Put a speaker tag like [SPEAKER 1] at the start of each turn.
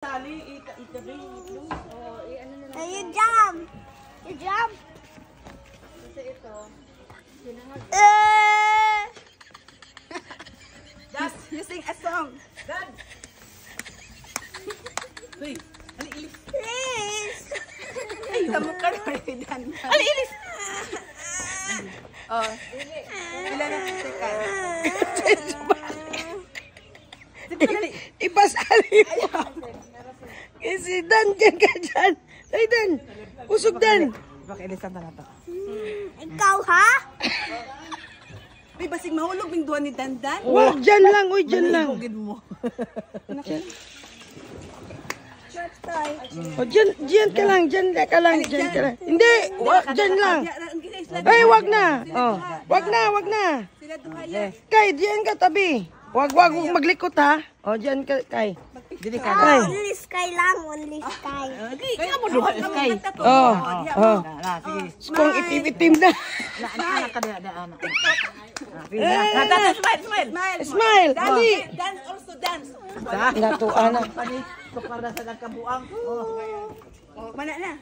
[SPEAKER 1] You jump! You jump!
[SPEAKER 2] Kasi ito,
[SPEAKER 3] Just you sing a song.
[SPEAKER 2] Dan! Uy, aliilis.
[SPEAKER 1] Please!
[SPEAKER 3] Ay, kamu ka na rin.
[SPEAKER 2] Aliilis!
[SPEAKER 3] Oh, ilan na second?
[SPEAKER 4] Ipasali mo. Kasi Dan, dyan ka dyan. Ay, Dan. Usog, Dan.
[SPEAKER 3] Pakiilisan na to.
[SPEAKER 1] Ikaw, ha?
[SPEAKER 3] Uy, basig mahulog ng duwan ni Dandan.
[SPEAKER 4] Wag, dyan lang. Uy, dyan lang.
[SPEAKER 3] Maligugin mo.
[SPEAKER 4] O, dyan ka lang. Dyan ka lang. Dyan ka lang. Hindi. Wag, dyan lang. Ay, wag na. Oh, wag na, wag na.
[SPEAKER 3] Sila duhaya.
[SPEAKER 4] Kay, dyan ka tabi. Wag maglikot ha. O, dyan ka, Kay.
[SPEAKER 3] Dili ka.
[SPEAKER 1] Only sky lang, only sky.
[SPEAKER 3] Kaya mo duha kay.
[SPEAKER 4] Oh, oh.
[SPEAKER 3] Na, sige.
[SPEAKER 4] Kung itim-itim na.
[SPEAKER 3] Na ka na ana. Smile.
[SPEAKER 4] Smile. Dali.
[SPEAKER 3] Dance also dance.
[SPEAKER 4] Natuan na.
[SPEAKER 3] Pani ko para sa nagkabuang. Oh, mana na.